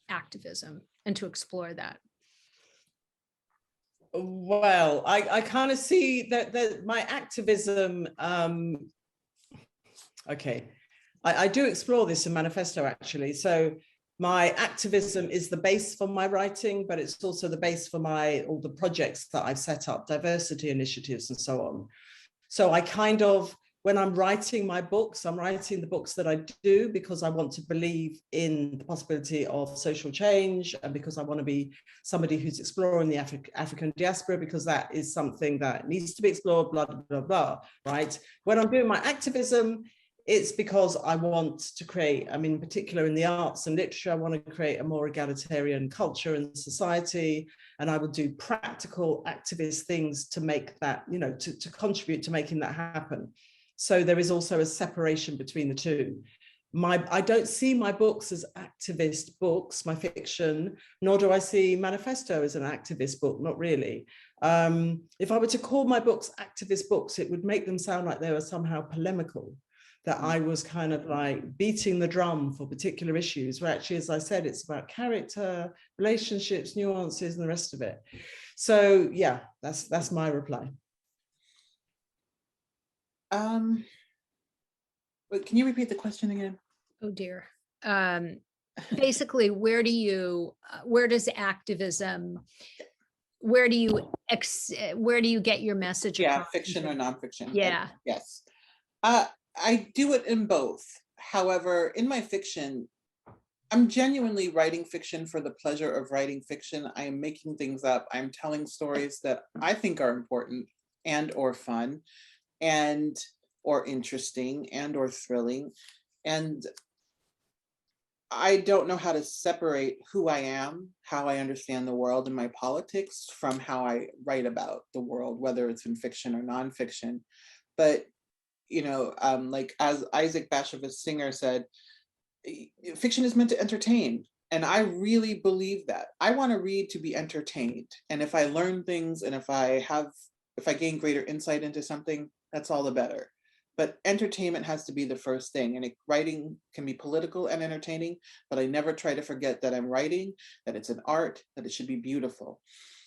activism and to explore that? Well, I kind of see that my activism, okay, I do explore this in Manifesto, actually. So my activism is the base for my writing, but it's also the base for all the projects that I've set up, diversity initiatives and so on. So I kind of, when I'm writing my books, I'm writing the books that I do because I want to believe in the possibility of social change, and because I want to be somebody who's exploring the African diaspora, because that is something that needs to be explored, blah, blah, blah, blah, right? When I'm doing my activism, it's because I want to create, I mean, in particular in the arts and literature, I want to create a more egalitarian culture and society, and I will do practical activist things to make that, you know, to contribute to making that happen. So there is also a separation between the two. I don't see my books as activist books, my fiction, nor do I see Manifesto as an activist book, not really. If I were to call my books activist books, it would make them sound like they were somehow polemical, that I was kind of like beating the drum for particular issues, where actually, as I said, it's about character, relationships, nuances, and the rest of it. So yeah, that's my reply. But can you repeat the question again? Oh dear. Basically, where do you get your message Yeah, across? fiction or nonfiction. Yeah. Yes. I do it in both. However, in my fiction, I'm genuinely writing fiction for the pleasure of writing fiction. I am making things up. I'm telling stories that I think are important and or fun and or interesting and or thrilling. And I don't know how to separate who I am, how I understand the world and my politics from how I write about the world, whether it's in fiction or nonfiction. But, you know, like as Isaac Bashevis Singer said, fiction is meant to entertain. And I really believe that. I want to read to be entertained. And if I learn things and if I gain greater insight into something, that's all the better. But entertainment has to be the first thing. And writing can be political and entertaining, but I never try to forget that I'm writing, that it's an art, that it should be beautiful.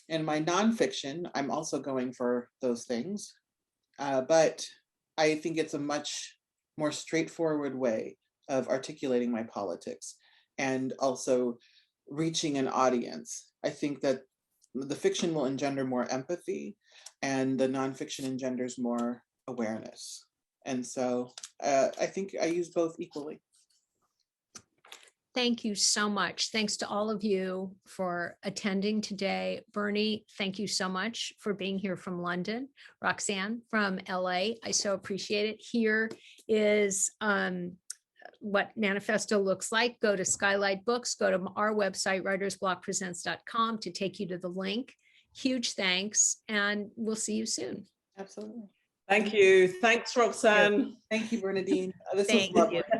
In my nonfiction, I'm also going for those things. But I think it's a much more straightforward way of articulating my politics and also reaching an audience. I think that the fiction will engender more empathy and the nonfiction engenders more awareness. And so I think I use both equally. Thank you so much. Thanks to all of you for attending today. Bernie, thank you so much for being here from London. Roxane from LA, I so appreciate it. Here is what Manifesto looks like. Go to Skylight Books, go to our website, writersblockpresents.com, to take you to the link. Huge thanks, and we'll see you soon. Absolutely. Thank you. Thanks, Roxane. Thank you, Bernardine. This was Thank lovely. you.